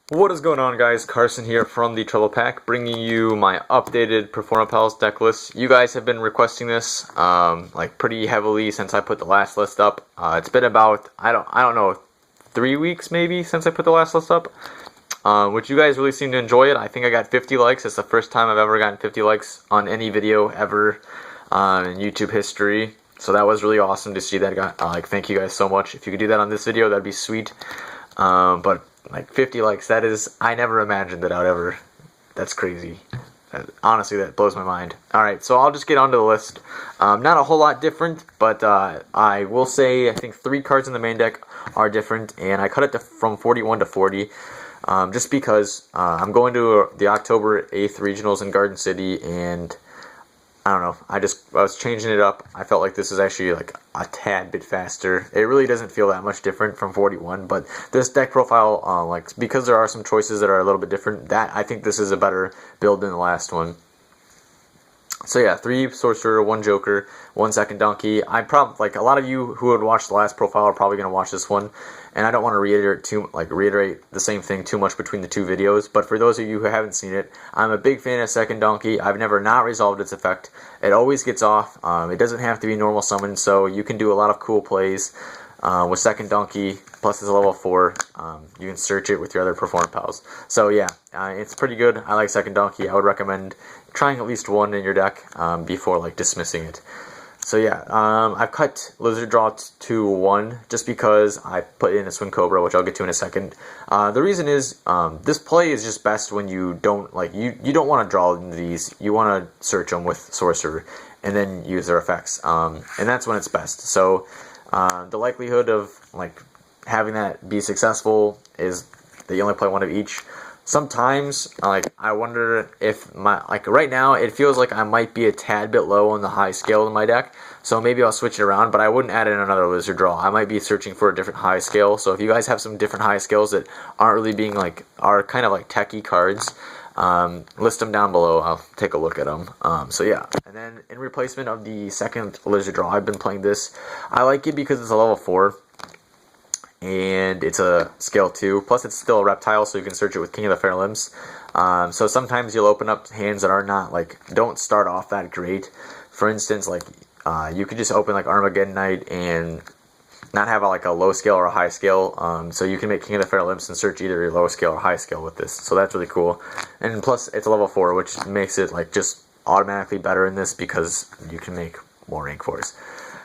What is going on, guys? Carson here from TheTroubledPack, bringing you my updated Performapals deck list. You guys have been requesting this like pretty heavily since I put the last list up. It's been about I don't know 3 weeks maybe since I put the last list up. Which you guys really seem to enjoy it. I think I got 50 likes. It's the first time I've ever gotten 50 likes on any video ever in YouTube history. So that was really awesome to see that. Thank you guys so much. If you could do that on this video, that'd be sweet. But like 50 likes, that is, I never imagined that I would ever, that's crazy. Honestly, that blows my mind. Alright, so I'll just get onto the list. Not a whole lot different, but I will say I think 3 cards in the main deck are different, and I cut it from 41 to 40. Just because I'm going to the October 8th regionals in Garden City, and I don't know, I was changing it up. I felt like this is actually like a tad bit faster. It really doesn't feel that much different from 41, but this deck profile, because there are some choices that are a little bit different, that I think this is a better build than the last one. So yeah, 3 Sorcerer, 1 Joker, 1 Second Donkey. Like a lot of you who would watch the last profile are probably going to watch this one, and I don't want to reiterate the same thing too much between the 2 videos, but for those of you who haven't seen it, I'm a big fan of Second Donkey. I've never not resolved its effect. It always gets off. It doesn't have to be normal summon, so you can do a lot of cool plays with Second Donkey, plus it's a level 4. You can search it with your other Performapals. So yeah, it's pretty good. I like Second Donkey. I would recommend trying at least 1 in your deck before like dismissing it. So yeah, I've cut Lizard Draw to 1 just because I put in a Swing Cobra, which I'll get to in a second. The reason is this play is just best when you don't you don't want to draw into these. You want to search them with Sorcerer and then use their effects, and that's when it's best. So the likelihood of like having that be successful is that you only play 1 of each. Sometimes, I wonder if right now, it feels like I might be a tad bit low on the high scale in my deck, so maybe I'll switch it around, but I wouldn't add in another Lizard Draw. I might be searching for a different high scale, so if you guys have some different high scales that aren't really being are kind of like techie cards, list them down below. I'll take a look at them. So yeah, and then in replacement of the second Lizard Draw, I've been playing this. I like it because it's a level 4. And it's a scale 2, plus it's still a reptile, so you can search it with King of the Fair Limbs. So sometimes you'll open up hands that are not don't start off that great. For instance, you could just open Armageddon Knight and not have a low scale or a high scale. So you can make King of the Fair Limbs and search either your low scale or high scale with this. So that's really cool. And plus it's a level 4, which makes it just automatically better in this because you can make more rank 4s.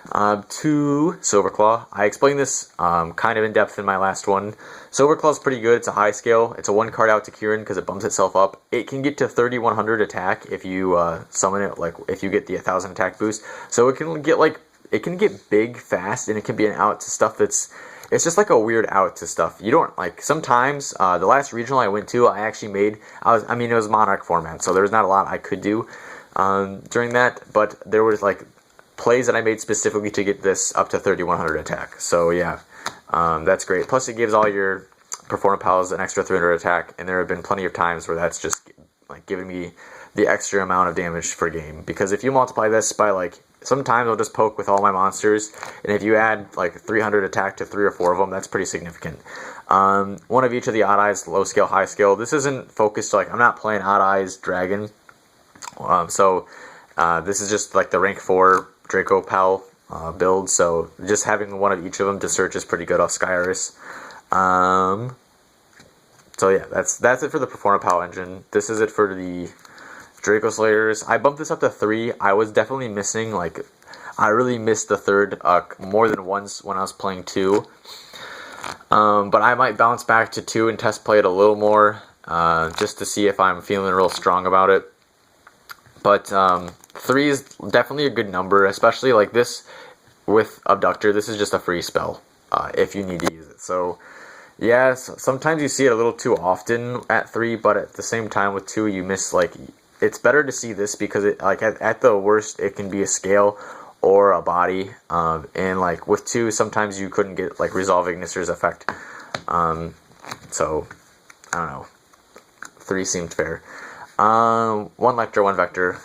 2 Silverclaw. I explained this kind of in depth in my last one. Silverclaw is pretty good. It's a high scale. It's a 1 card out to Kieran because it bumps itself up. It can get to 3100 attack if you summon it, if you get the 1000 attack boost. So it can get big fast, and it can be an out to stuff it's just like a weird out to stuff. You don't sometimes the last regional I went to, I actually made it was Monarch format, so there was not a lot I could do during that, but there was plays that I made specifically to get this up to 3100 attack. So yeah, that's great. Plus it gives all your Performapals an extra 300 attack, and there have been plenty of times where that's just giving me the extra amount of damage per game. Because if you multiply this by sometimes I'll just poke with all my monsters, and if you add 300 attack to 3 or 4 of them, that's pretty significant. 1 of each of the Odd Eyes, low scale, high scale. This isn't focused I'm not playing Odd Eyes Dragon, so this is just the rank 4 Draco Pal build, so just having 1 of each of them to search is pretty good off Skyris. So yeah, that's it for the Performapal engine. This is it for the Draco Slayers. I bumped this up to 3. I was definitely missing, I really missed the 3rd more than once when I was playing 2. But I might bounce back to 2 and test play it a little more, just to see if I'm feeling real strong about it. But 3 is definitely a good number, especially this with Abductor. This is just a free spell if you need to use it. So yeah, sometimes you see it a little too often at 3, but at the same time with 2 you miss it's better to see this because it at the worst it can be a scale or a body, and with 2 sometimes you couldn't get Resolve Ignister's effect. So I don't know, 3 seemed fair. 1 Lecter, 1 Vector.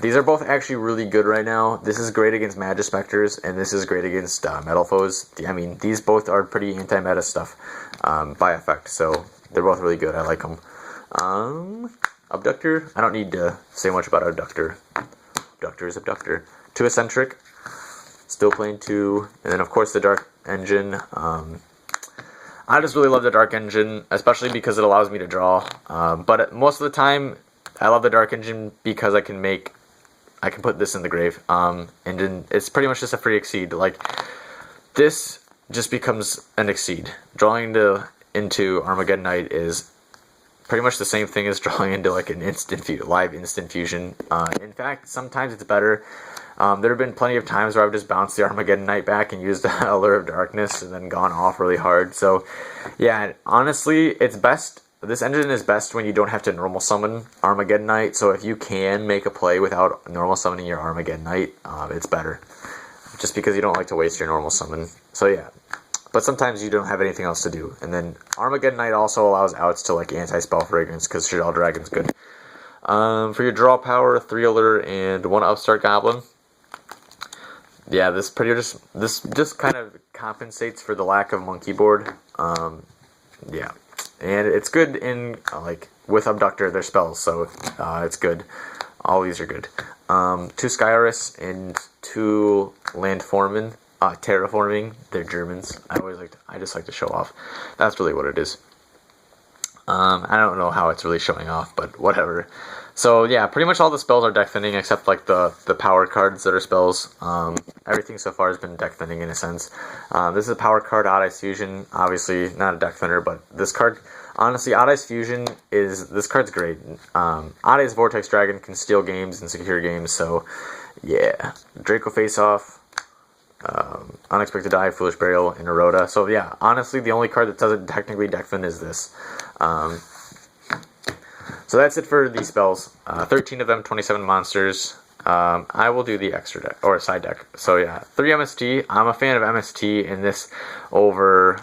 These are both actually really good right now. This is great against Magispectors, and this is great against Metal Foes. I mean, these both are pretty anti-meta stuff by effect, so They're both really good. I like them. Abductor. I don't need to say much about Abductor. Abductor is Abductor. 2 Eccentric. Still playing 2. And then, of course, the Dark Engine. I just really love the Dark Engine, especially because it allows me to draw. But most of the time, I love the Dark Engine because I can put this in the grave. And then it's pretty much just a free Exceed. Like, this just becomes an Exceed. Drawing into Armageddon Knight is pretty much the same thing as drawing into like an live instant fusion. In fact, sometimes it's better. There have been plenty of times where I've just bounced the Armageddon Knight back and used the Allure of Darkness and then gone off really hard. So, yeah, honestly, it's best. This engine is best when you don't have to normal summon Armageddon Knight. So if you can make a play without normal summoning your Armageddon Knight, it's better. Just because you don't like to waste your normal summon. So yeah. But sometimes you don't have anything else to do. And then Armageddon Knight also allows outs to like anti-spell fragrance because Shadal Dragon's good. For your draw power, 3 Allure and 1 Upstart Goblin. Yeah, this just kind of compensates for the lack of monkey board. Yeah, and it's good in like with Abductor, their spells, so it's good. All these are good. 2 Skyris and 2 Landformen. Terraforming. They're Germans. I just like to show off. That's really what it is. I don't know how it's really showing off, but whatever. So yeah, pretty much all the spells are deck thinning except like the power cards that are spells. Everything so far has been deck thinning in a sense. This is a power card, Odd Eyes Fusion. Obviously not a deck thinner, but this card, honestly, Odd Eyes Fusion this card's great. Odd Eyes Vortex Dragon can steal games and secure games, so yeah. Draco Face Off. Unexpected Die, Foolish Burial, and Eroda. So yeah, honestly, the only card that doesn't technically deck thin is this. So that's it for these spells. 13 of them, 27 monsters. I will do the extra deck, or side deck. So yeah, 3 MST. I'm a fan of MST in this over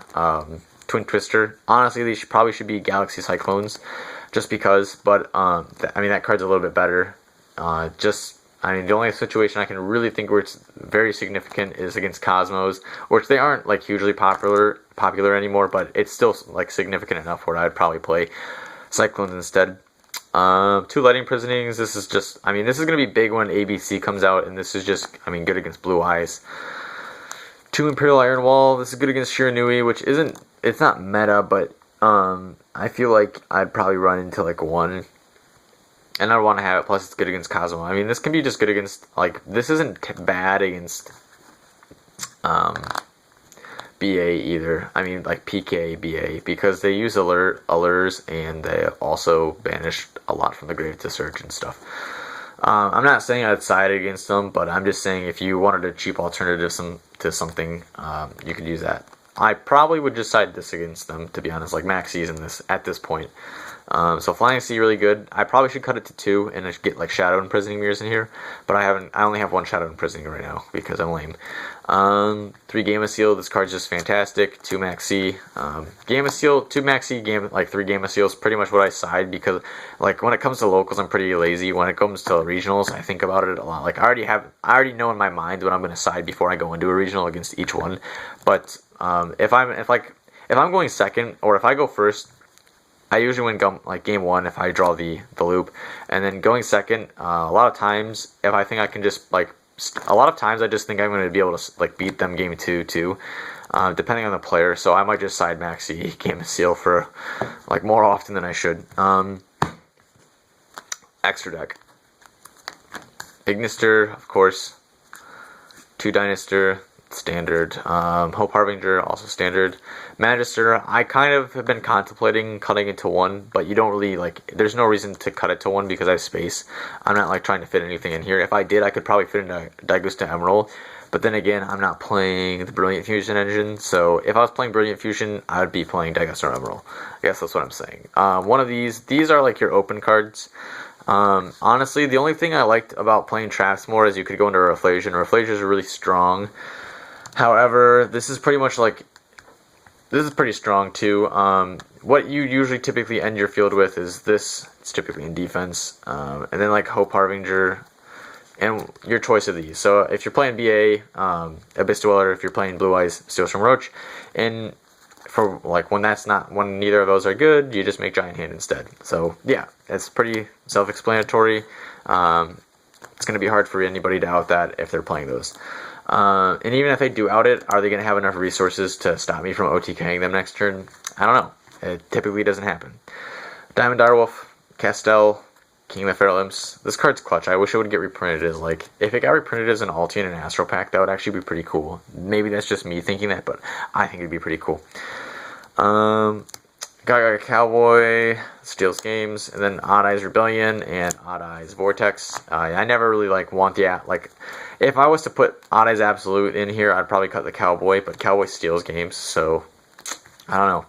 Twin Twister. Honestly, these probably should be Galaxy Cyclones, just because. But I mean, that card's a little bit better. The only situation I can really think where it's very significant is against Cosmos, which they aren't like hugely popular anymore, but it's still like significant enough where I'd probably play Cyclones instead. 2 Lighting Prisonings. This is just, this is going to be big when ABC comes out, and this is just, good against Blue Eyes. 2 Imperial Iron Wall. This is good against Shiranui, which it's not meta, but I feel like I'd probably run into like 1. And I don't want to have it, plus it's good against Cosmo. This can be just good against, this isn't bad against BA either. PK, BA, because they use allures, and they also banish a lot from the grave to search and stuff. I'm not saying I'd side against them, but I'm just saying if you wanted a cheap alternative to something, you could use that. I probably would just side this against them, to be honest, like Max C's in this, at this point. So Flying Sea really good. I probably should cut it to 2 and just get like Shadow Imprisoning Mirrors in here, but I only have 1 Shadow Imprisoning right now because I'm lame. 3 Gamma Seal. This card's just fantastic. 2 Max C. Gamma Seal, 2 Max C, 3 Gamma Seals. Pretty much what I side because like when it comes to locals, I'm pretty lazy. When it comes to regionals, I think about it a lot. Like I already know in my mind what I'm going to side before I go into a regional against each one. But if I'm going second or if I go first, I usually win game 1 if I draw the loop, and then going second. A lot of times, if I think I can just a lot of times I just think I'm going to be able to beat them game 2 too, depending on the player. So I might just side Maxi Game of Seal for more often than I should. Extra deck. Ignister, of course. 2 Dynaster. Standard. Hope Harbinger, also standard. Magister, I kind of have been contemplating cutting it to 1, but you don't really there's no reason to cut it to 1 because I have space. I'm not trying to fit anything in here. If I did, I could probably fit into Daigusta Emerald, but then again, I'm not playing the Brilliant Fusion engine, so if I was playing Brilliant Fusion, I would be playing Daigusta Emerald. I guess that's what I'm saying. One of these are your open cards. Honestly, the only thing I liked about playing Traps more is you could go into Reflasion. Reflasion is really strong. However, this is pretty much this is pretty strong too. What you usually typically end your field with is this. It's typically in defense, and then Hope Harbinger, and your choice of these. So if you're playing BA, Abyss Dweller. If you're playing Blue Eyes, Steelstorm Roach, and for like when neither of those are good, you just make Giant Hand instead. So yeah, it's pretty self-explanatory. It's going to be hard for anybody to out that if they're playing those. And even if they do out it, are they going to have enough resources to stop me from OTKing them next turn? I don't know. It typically doesn't happen. Diamond Direwolf, Castell, King of the Feral Imps. This card's clutch. I wish it would get reprinted as like, if it got reprinted as an Ulti and an Astro Pack, that would actually be pretty cool. Maybe that's just me thinking that, but I think it'd be pretty cool. Gaga Cowboy, Steals Games, and then Odd Eyes Rebellion and Odd Eyes Vortex. I never really like want the like. If I was to put Odd Eyes Absolute in here, I'd probably cut the Cowboy, but Cowboy steals games, so I don't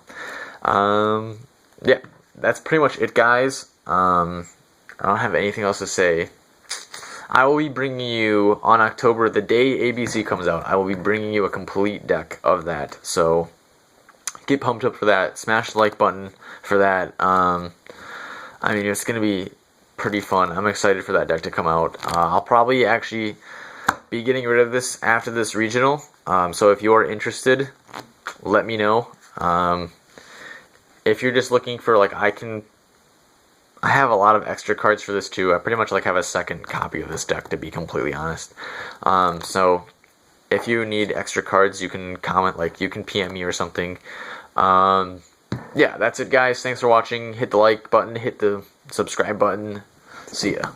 know. Yeah, that's pretty much it, guys. I don't have anything else to say. I will be bringing you on October, the day ABC comes out. I will be bringing you a complete deck of that, so get pumped up for that. Smash the like button for that. I mean, it's going to be pretty fun. I'm excited for that deck to come out. I'll probably actually be getting rid of this after this regional. So if you're interested, let me know. If you're just looking for, like, I have a lot of extra cards for this too. I pretty much like have a second copy of this deck, to be completely honest. So if you need extra cards, you can comment, like you can PM me or something. Yeah, that's it, guys. Thanks for watching. Hit the like button, hit the subscribe button. See ya.